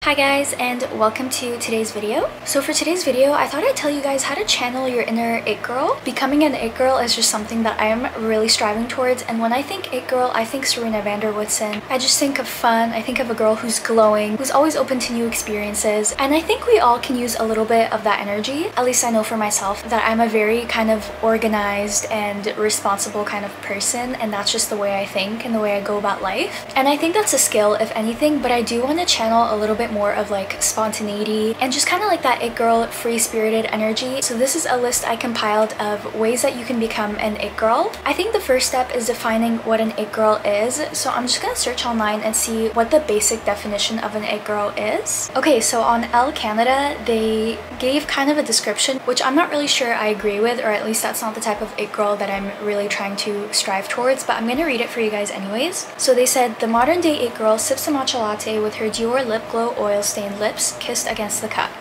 Hi guys, and welcome to today's video. So for today's video, I thought I'd tell you guys how to channel your inner it girl. Becoming an it girl is just something that I am really striving towards, and when I think it girl, I think Serena van der Woodsen. I just think of fun, I think of a girl who's glowing, who's always open to new experiences, and I think we all can use a little bit of that energy. At least I know for myself that I'm a very kind of organized and responsible kind of person, and that's just the way I think and the way I go about life. And I think that's a skill, if anything, but I do want to channel a little bit more of like spontaneity and just kind of like that it girl free-spirited energy. So this is a list I compiled of ways that you can become an it girl. I think the first step is defining what an it girl is. So I'm just gonna search online and see what the basic definition of an it girl is. Okay, so on Elle Canada they gave kind of a description which I'm not really sure I agree with, or at least that's not the type of it girl that I'm really trying to strive towards, but I'm gonna read it for you guys anyways. So they said the modern day it girl sips a matcha latte with her Dior lip glow oil stained lips kissed against the cup.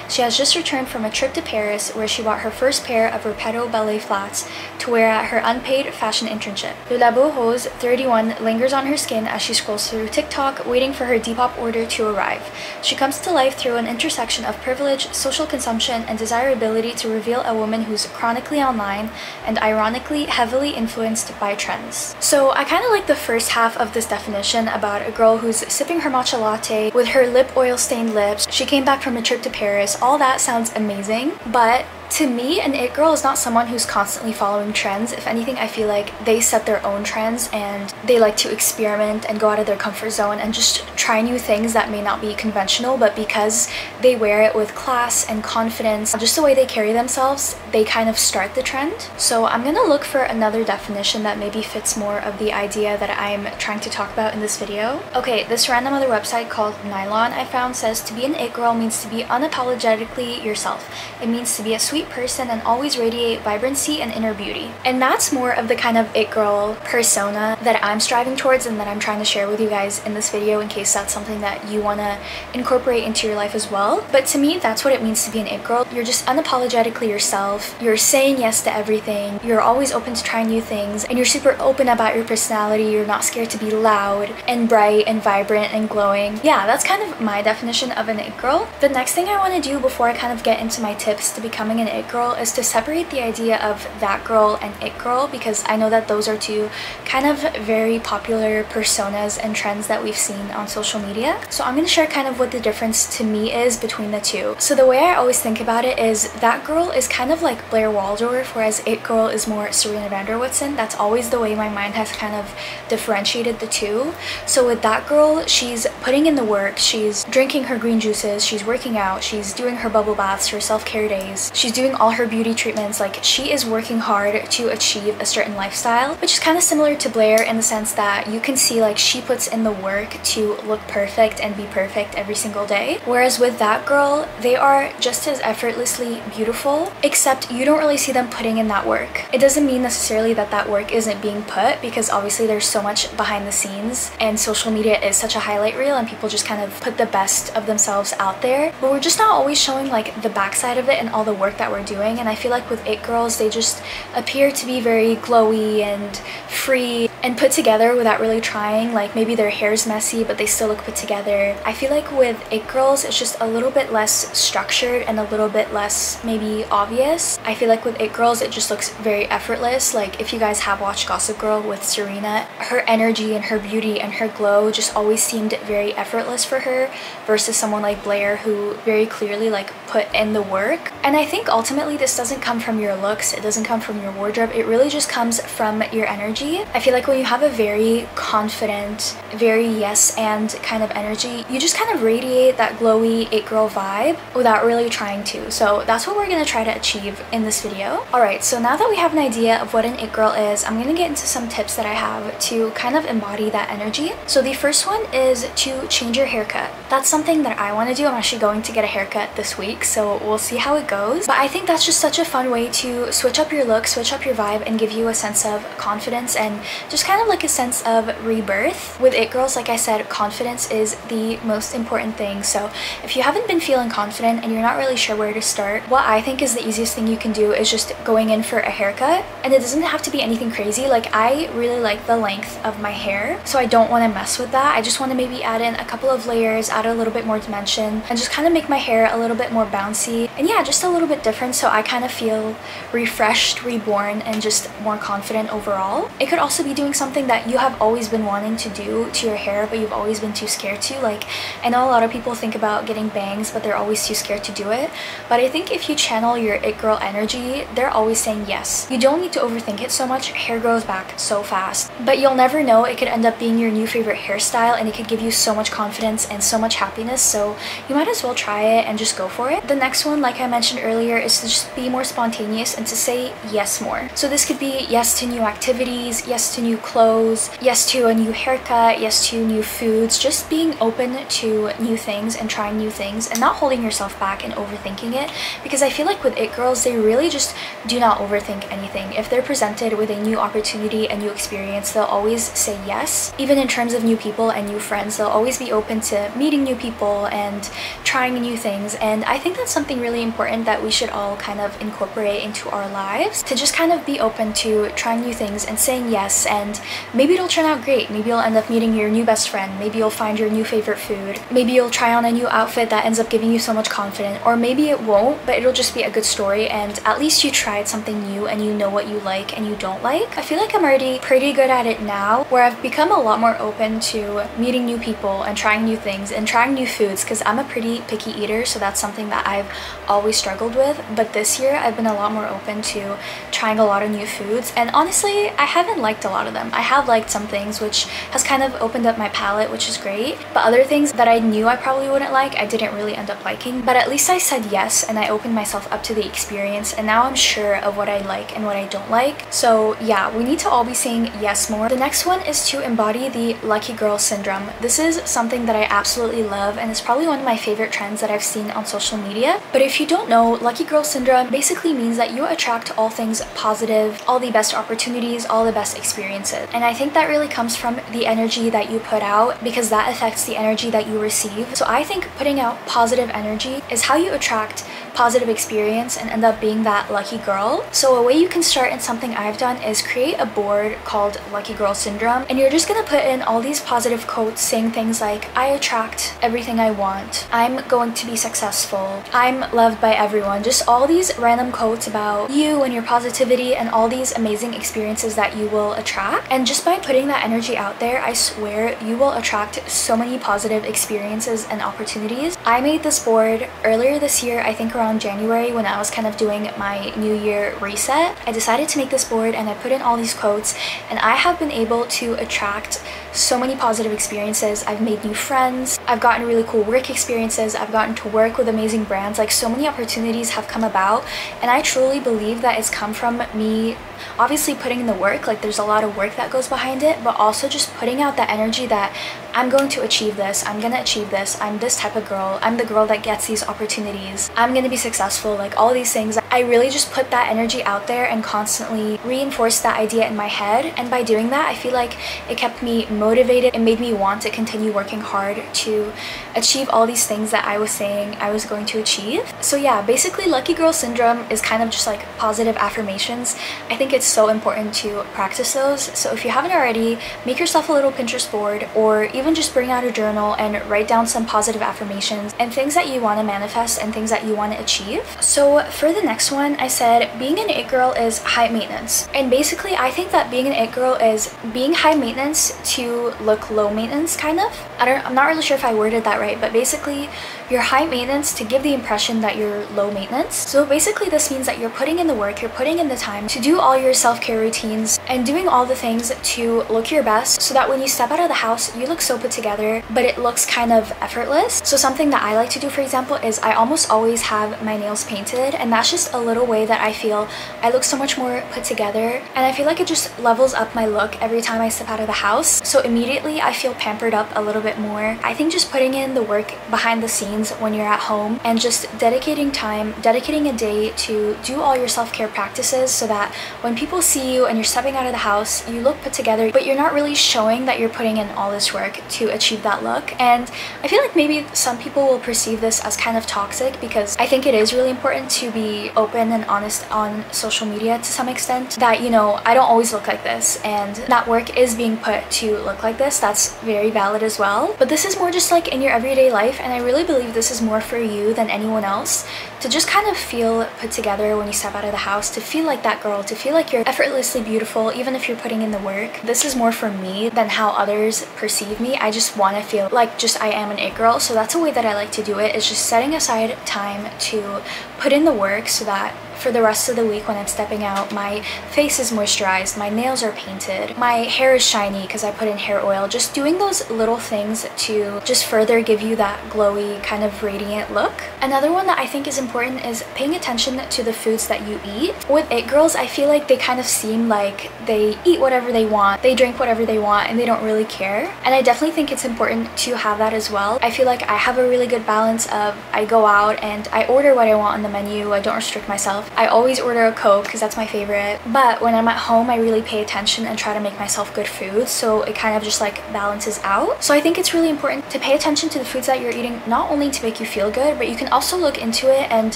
She has just returned from a trip to Paris where she bought her first pair of Repetto ballet flats to wear at her unpaid fashion internship. Le Labo Rose 31 lingers on her skin as she scrolls through TikTok, waiting for her Depop order to arrive. She comes to life through an intersection of privilege, social consumption, and desirability to reveal a woman who's chronically online and ironically heavily influenced by trends. So I kind of like the first half of this definition about a girl who's sipping her matcha latte with her lip oil stained lips. She came back from a trip to Paris. All that sounds amazing, but to me, an it girl is not someone who's constantly following trends. If anything, I feel like they set their own trends and they like to experiment and go out of their comfort zone and just try new things that may not be conventional, but because they wear it with class and confidence, just the way they carry themselves, they kind of start the trend. So I'm gonna look for another definition that maybe fits more of the idea that I'm trying to talk about in this video. Okay, this random other website called Nylon I found says to be an it girl means to be unapologetically yourself. It means to be a sweet person and always radiate vibrancy and inner beauty. And that's more of the kind of it girl persona that I'm striving towards and that I'm trying to share with you guys in this video, in case that's something that you want to incorporate into your life as well. But to me, that's what it means to be an it girl. You're just unapologetically yourself. You're saying yes to everything. You're always open to trying new things, and you're super open about your personality. You're not scared to be loud and bright and vibrant and glowing. Yeah, that's kind of my definition of an it girl. The next thing I want to do before I kind of get into my tips to becoming an it girl is to separate the idea of that girl and it girl, because I know that those are two kind of very popular personas and trends that we've seen on social media. So I'm going to share kind of what the difference to me is between the two. So the way I always think about it is that girl is kind of like Blair Waldorf, whereas it girl is more Serena van der Woodsen. That's always the way my mind has kind of differentiated the two. So with that girl, she's putting in the work, she's drinking her green juices, she's working out, she's doing her bubble baths, her self-care days, she's doing all her beauty treatments. Like, she is working hard to achieve a certain lifestyle, which is kind of similar to Blair in the sense that you can see like she puts in the work to look perfect and be perfect every single day. Whereas with that girl, they are just as effortlessly beautiful, except you don't really see them putting in that work. It doesn't mean necessarily that that work isn't being put, because obviously there's so much behind the scenes and social media is such a highlight reel and people just kind of put the best of themselves out there, but we're just not always showing like the backside of it and all the work that we're doing. And I feel like with it girls, they just appear to be very glowy and free and put together without really trying. Like, maybe their hair's messy but they still look put together. I feel like with it girls, it's just a little bit less structured and a little bit less maybe obvious. I feel like with it girls, it just looks very effortless. Like, if you guys have watched Gossip Girl with Serena, her energy and her beauty and her glow just always seemed very effortless for her, versus someone like Blair who very clearly like put in the work. And I think ultimately this doesn't come from your looks, it doesn't come from your wardrobe, it really just comes from your energy. I feel like when you have a very confident, very yes and kind of energy, you just kind of radiate that glowy it girl vibe without really trying to. So that's what we're gonna try to achieve in this video. Alright, so now that we have an idea of what an it girl is, I'm gonna get into some tips that I have to kind of embody that energy. So the first one is to change your haircut. That's something that I want to do. I'm actually going to get a haircut this week, so we'll see how it goes. But I think that's just such a fun way to switch up your look, switch up your vibe, and give you a sense of confidence and just just kind of like a sense of rebirth. With it girls, like I said, confidence is the most important thing. So if you haven't been feeling confident and you're not really sure where to start, what I think is the easiest thing you can do is just going in for a haircut. And it doesn't have to be anything crazy. Like, I really like the length of my hair, so I don't want to mess with that. I just want to maybe add in a couple of layers, add a little bit more dimension, and just kind of make my hair a little bit more bouncy, and yeah, just a little bit different, so I kind of feel refreshed, reborn, and just more confident overall. It could also be doing something that you have always been wanting to do to your hair, but you've always been too scared to. Like, I know a lot of people think about getting bangs, but they're always too scared to do it. But I think if you channel your it girl energy, they're always saying yes. You don't need to overthink it so much. Hair grows back so fast, but you'll never know. It could end up being your new favorite hairstyle, and it could give you so much confidence and so much happiness, so you might as well try it and just go for it. The next one, like I mentioned earlier, is to just be more spontaneous and to say yes more. So this could be yes to new activities, yes to new clothes, yes to a new haircut, yes to new foods, just being open to new things and trying new things and not holding yourself back and overthinking it, because I feel like with it girls, they really just do not overthink anything. If they're presented with a new opportunity, a new experience, they'll always say yes. Even in terms of new people and new friends, they'll always be open to meeting new people and trying new things. And I think that's something really important that we should all kind of incorporate into our lives, to just kind of be open to trying new things and saying yes. And maybe it'll turn out great. Maybe you'll end up meeting your new best friend. Maybe you'll find your new favorite food. Maybe you'll try on a new outfit that ends up giving you so much confidence, or maybe it won't, but it'll just be a good story, and at least you tried something new and you know what you like and you don't like. I feel like I'm already pretty good at it now, where I've become a lot more open to meeting new people and trying new things and trying new foods, because I'm a pretty picky eater, so that's something that I've always struggled with. But this year I've been a lot more open to trying a lot of new foods, and honestly I haven't liked a lot of them. I have liked some things, which has kind of opened up my palate, which is great, but other things that I knew I probably wouldn't like, I didn't really end up liking. But at least I said yes and I opened myself up to the experience, and now I'm sure of what I like and what I don't like. So yeah, we need to all be saying yes more. The next one is to embody the lucky girl syndrome. This is something that I absolutely love, and it's probably one of my favorite trends that I've seen on social media. But if you don't know, lucky girl syndrome basically means that you attract all things positive, all the best opportunities, all the best experiences. And I think that really comes from the energy that you put out, because that affects the energy that you receive. So I think putting out positive energy is how you attract positive experience and end up being that lucky girl. So a way you can start, and something I've done, is create a board called Lucky Girl Syndrome, and you're just gonna put in all these positive quotes saying things like, I attract everything I want, I'm going to be successful, I'm loved by everyone. Just all these random quotes about you and your positivity and all these amazing experiences that you will attract. And just by putting that energy out there, I swear you will attract so many positive experiences and opportunities. I made this board earlier this year, I think around January, when I was kind of doing my New Year reset. I decided to make this board and I put in all these quotes, and I have been able to attract so many positive experiences. I've made new friends, I've gotten really cool work experiences, I've gotten to work with amazing brands. Like, so many opportunities have come about, and I truly believe that it's come from me obviously putting in the work. Like, there's a lot of work that goes behind it, but also just putting out that energy that I'm going to achieve this, I'm gonna achieve this, I'm this type of girl, I'm the girl that gets these opportunities, I'm gonna be successful, like all these things. I really just put that energy out there and constantly reinforced that idea in my head, and by doing that I feel like it kept me motivated and made me want to continue working hard to achieve all these things that I was saying I was going to achieve. So yeah, basically Lucky Girl Syndrome is kind of just like positive affirmations. I think it's so important to practice those. So if you haven't already, make yourself a little Pinterest board, or even just bring out a journal and write down some positive affirmations and things that you want to manifest and things that you want to achieve. So for the next one, I said being an it girl is high maintenance. And basically I think that being an it girl is being high maintenance to look low maintenance, kind of. I'm not really sure if I worded that right, but basically you're high maintenance to give the impression that you're low maintenance. So basically this means that you're putting in the work, you're putting in the time to do all your self-care routines and doing all the things to look your best, so that when you step out of the house you look so put together, but it looks kind of effortless. So something that I like to do, for example, is I almost always have my nails painted, and that's just a little way that I feel I look so much more put together, and I feel like it just levels up my look every time I step out of the house. So immediately I feel pampered up a little bit more. I think just putting in the work behind the scenes routines when you're at home and just dedicating a day to do all your self-care practices so that when people see you and you're stepping out of the house, you look put together, but you're not really showing that you're putting in all this work to achieve that look. And I feel like maybe some people will perceive this as kind of toxic, because I think it is really important to be open and honest on social media to some extent, that, you know, I don't always look like this and that work is being put to look like this. That's very valid as well. But this is more just like in your everyday life, and I really believe this is more for you than anyone else, to just kind of feel put together when you step out of the house, to feel like that girl, to feel like you're effortlessly beautiful even if you're putting in the work. This is more for me than how others perceive me. I just want to feel like just I am an it girl, so that's a way that I like to do it, is just setting aside time to put in the work so that for the rest of the week when I'm stepping out, my face is moisturized, my nails are painted, my hair is shiny because I put in hair oil. Just doing those little things to just further give you that glowy kind of radiant look. Another one that I think is important is paying attention to the foods that you eat. With it girls, I feel like they kind of seem like they eat whatever they want, they drink whatever they want, and they don't really care. And I definitely think it's important to have that as well. I feel like I have a really good balance of I go out and I order what I want on the menu. I don't restrict myself. I always order a Coke because that's my favorite, but when I'm at home I really pay attention and try to make myself good food, so it kind of just like balances out. So I think it's really important to pay attention to the foods that you're eating, not only to make you feel good, but you can also look into it and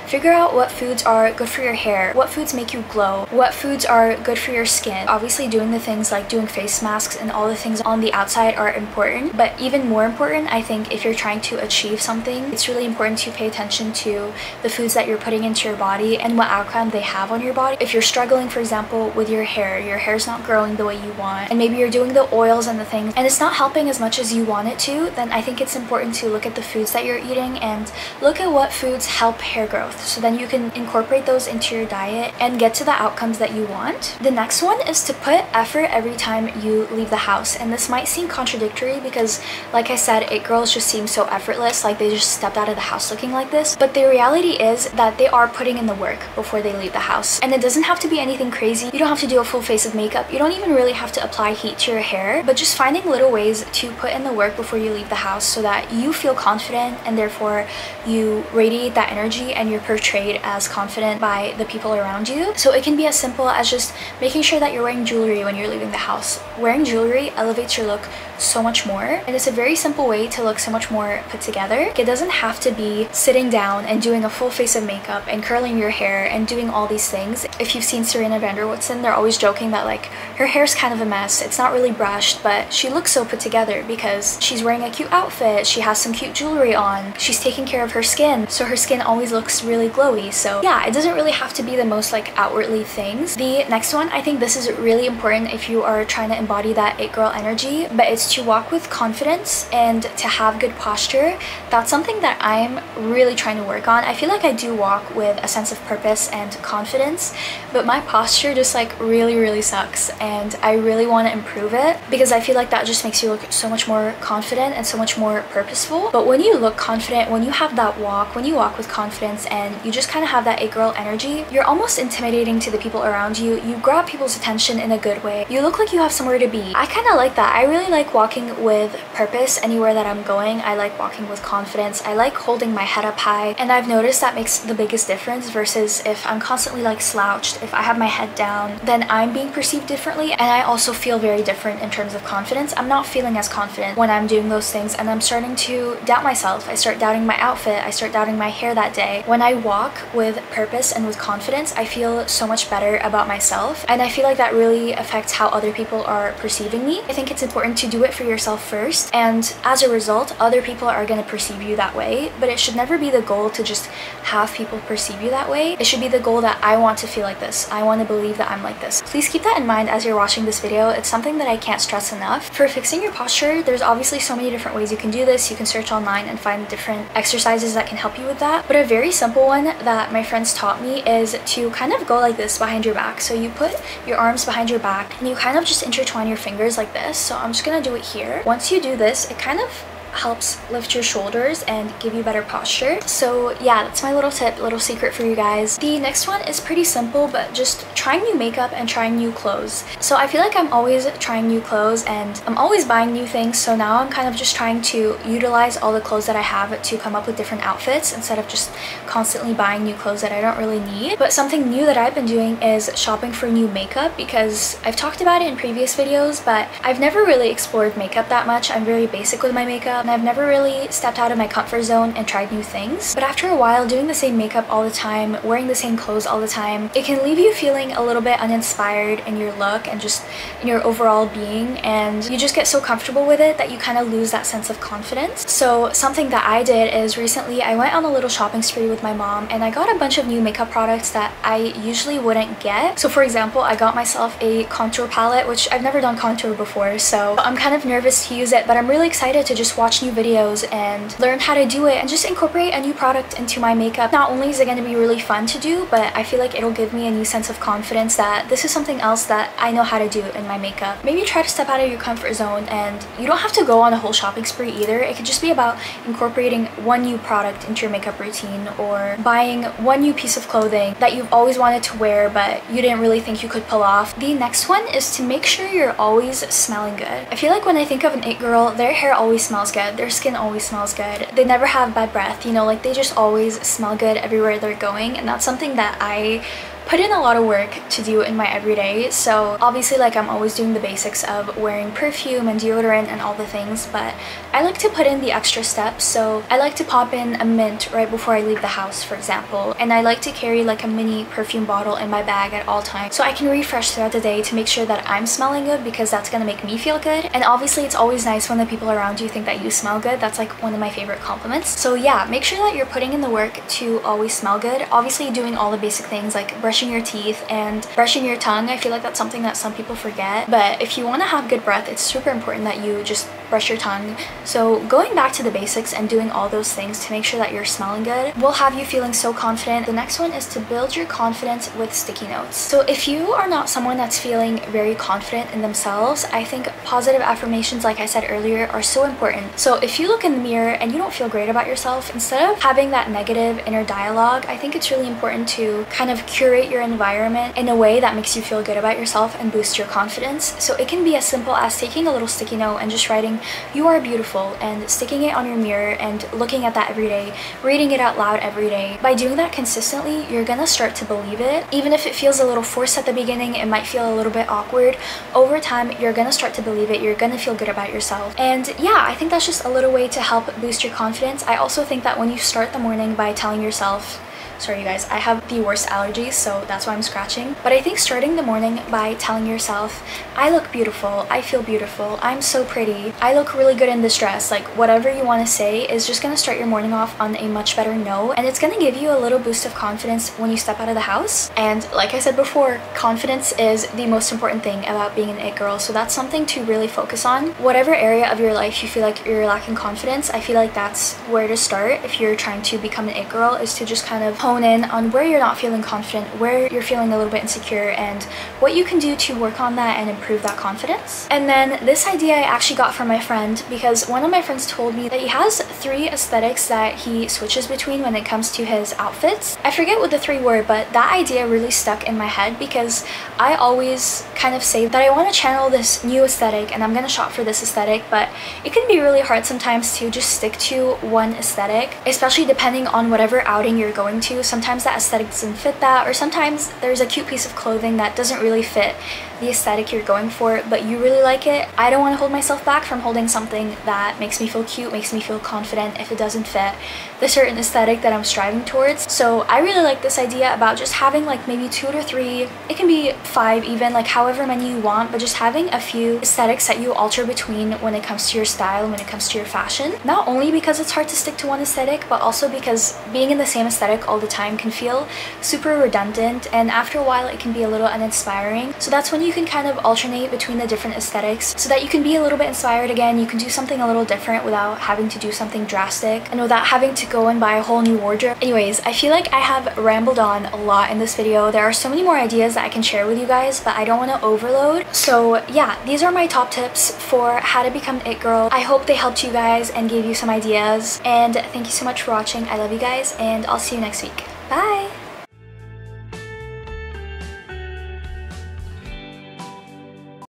figure out what foods are good for your hair, what foods make you glow, what foods are good for your skin. Obviously doing the things like doing face masks and all the things on the outside are important, but even more important, I think, if you're trying to achieve something, it's really important to pay attention to the foods that you're putting into your body and what outcome they have on your body. If you're struggling, for example, with your hair's not growing the way you want, and maybe you're doing the oils and the things and it's not helping as much as you want it to, then I think it's important to look at the foods that you're eating and look at what foods help hair growth, so then you can incorporate those into your diet and get to the outcomes that you want. The next one is to put effort every time you leave the house, and this might seem contradictory because, like I said, it girls just seem so effortless, like they just stepped out of the house looking like this, but the reality is that they are putting in the work before they leave the house. And it doesn't have to be anything crazy. You don't have to do a full face of makeup. You don't even really have to apply heat to your hair, but just finding little ways to put in the work before you leave the house so that you feel confident and therefore you radiate that energy and you're portrayed as confident by the people around you. So it can be as simple as just making sure that you're wearing jewelry when you're leaving the house. Wearing jewelry elevates your look so much more, and it's a very simple way to look so much more put together. It doesn't have to be sitting down and doing a full face of makeup and curling your hair and doing all these things. If you've seen Serena Vanderwoodson, they're always joking that like her hair's kind of a mess, it's not really brushed, but she looks so put together because she's wearing a cute outfit, she has some cute jewelry on, she's taking care of her skin, so her skin always looks really glowy. So yeah, it doesn't really have to be the most like outwardly things. The next one, I think this is really important if you are trying to embody that it girl energy, but it's to walk with confidence and to have good posture. That's something that I'm really trying to work on. I feel like I do walk with a sense of purpose and confidence, but my posture just like really sucks, and I really want to improve it because I feel like that just makes you look so much more confident and so much more purposeful. But when you look confident, when you have that walk, when you walk with confidence and you just kind of have that it girl energy, you're almost intimidating to the people around you. You grab people's attention in a good way. You look like you have somewhere to be. I kind of like that. I really like walking with purpose anywhere that I'm going. I like walking with confidence. I like holding my head up high, and I've noticed that makes the biggest difference versus if I'm constantly like slouched, if I have my head down, then I'm being perceived differently, and I also feel very different in terms of confidence. I'm not feeling as confident when I'm doing those things, and I'm starting to doubt myself. I start doubting my outfit. I start doubting my hair that day. When I walk with purpose and with confidence, I feel so much better about myself, and I feel like that really affects how other people are perceiving me. I think it's important to do it for yourself first, and as a result, other people are going to perceive you that way, but it should never be the goal to just have people perceive you that way. It should be the goal that I want to feel like this. I want to believe that I'm like this. Please keep that in mind as you're watching this video. It's something that I can't stress enough. For fixing your posture, there's obviously so many different ways you can do this. You can search online and find different exercises that can help you with that, but a very simple one that my friends taught me is to kind of go like this behind your back. So you put your arms behind your back and you kind of just intertwine your fingers like this. So I'm just gonna do it here. Once you do this, it kind of helps lift your shoulders and give you better posture. So yeah, that's my little tip, little secret for you guys. The next one is pretty simple, but just trying new makeup and trying new clothes. So I feel like I'm always trying new clothes and I'm always buying new things, so now I'm kind of just trying to utilize all the clothes that I have to come up with different outfits instead of just constantly buying new clothes that I don't really need. But something new that I've been doing is shopping for new makeup, because I've talked about it in previous videos, but I've never really explored makeup that much. I'm very basic with my makeup and I've never really stepped out of my comfort zone and tried new things. But after a while, doing the same makeup all the time, wearing the same clothes all the time, it can leave you feeling a little bit uninspired in your look and just in your overall being, and you just get so comfortable with it that you kind of lose that sense of confidence. So something that I did is recently I went on a little shopping spree with my mom and I got a bunch of new makeup products that I usually wouldn't get. So for example, I got myself a contour palette, which I've never done contour before, so I'm kind of nervous to use it, but I'm really excited to just watch new videos and learn how to do it and just incorporate a new product into my makeup. Not only is it going to be really fun to do, but I feel like it'll give me a new sense of confidence that this is something else that I know how to do in my makeup. Maybe try to step out of your comfort zone, and you don't have to go on a whole shopping spree either. It could just be about incorporating one new product into your makeup routine, or buying one new piece of clothing that you've always wanted to wear but you didn't really think you could pull off. The next one is to make sure you're always smelling good. I feel like when I think of an it girl, their hair always smells good, their skin always smells good, they never have bad breath, you know, like they just always smell good everywhere they're going, and that's something that I put in a lot of work to do in my everyday. So obviously, like, I'm always doing the basics of wearing perfume and deodorant and all the things, but I like to put in the extra steps. So I like to pop in a mint right before I leave the house, for example, and I like to carry like a mini perfume bottle in my bag at all times so I can refresh throughout the day to make sure that I'm smelling good, because that's gonna make me feel good. And obviously it's always nice when the people around you think that you smell good. That's like one of my favorite compliments. So yeah, make sure that you're putting in the work to always smell good. Obviously doing all the basic things like brushing your teeth and brushing your tongue. I feel like that's something that some people forget, but if you want to have good breath, it's super important that you just brush your tongue. So going back to the basics and doing all those things to make sure that you're smelling good will have you feeling so confident. The next one is to build your confidence with sticky notes. So if you are not someone that's feeling very confident in themselves, I think positive affirmations, like I said earlier, are so important. So if you look in the mirror and you don't feel great about yourself, instead of having that negative inner dialogue, I think it's really important to kind of curate your environment in a way that makes you feel good about yourself and boost your confidence. So it can be as simple as taking a little sticky note and just writing "you are beautiful" and sticking it on your mirror and looking at that every day, reading it out loud every day. By doing that consistently, you're gonna start to believe it. Even if it feels a little forced at the beginning, it might feel a little bit awkward. Over time, you're gonna start to believe it. You're gonna feel good about yourself. And yeah, I think that's just a little way to help boost your confidence. I also think that when you start the morning by telling yourself, sorry you guys, I have the worst allergies, so that's why I'm scratching. But I think starting the morning by telling yourself, I look beautiful, I feel beautiful, I'm so pretty, I look really good in this dress, like whatever you want to say, is just gonna start your morning off on a much better note, and it's gonna give you a little boost of confidence when you step out of the house. And like I said before, confidence is the most important thing about being an it girl, so that's something to really focus on. Whatever area of your life you feel like you're lacking confidence, I feel like that's where to start if you're trying to become an it girl, is to just kind of hone in on where you're not feeling confident, where you're feeling a little bit insecure, and what you can do to work on that and improve that confidence. And then this idea I actually got from my friend, because one of my friends told me that he has 3 aesthetics that he switches between when it comes to his outfits. I forget what the 3 were, but that idea really stuck in my head, because I always kind of say that I want to channel this new aesthetic and I'm gonna shop for this aesthetic, but it can be really hard sometimes to just stick to one aesthetic, especially depending on whatever outing you're going to. Sometimes that aesthetic doesn't fit that, or sometimes there's a cute piece of clothing that doesn't really fit the aesthetic you're going for, but you really like it. I don't want to hold myself back from holding something that makes me feel cute, makes me feel confident, if it doesn't fit the certain aesthetic that I'm striving towards. So I really like this idea about just having like maybe 2 to 3, it can be 5 even, like however many you want, but just having a few aesthetics that you alter between when it comes to your style, when it comes to your fashion. Not only because it's hard to stick to one aesthetic, but also because being in the same aesthetic all the time can feel super redundant, and after a while it can be a little uninspiring. So that's when you you can kind of alternate between the different aesthetics so that you can be a little bit inspired again. You can do something a little different without having to do something drastic and without having to go and buy a whole new wardrobe. Anyways, I feel like I have rambled on a lot in this video. There are so many more ideas that I can share with you guys, but I don't want to overload. So yeah, these are my top tips for how to become an it girl. I hope they helped you guys and gave you some ideas, and thank you so much for watching. I love you guys, and I'll see you next week. Bye!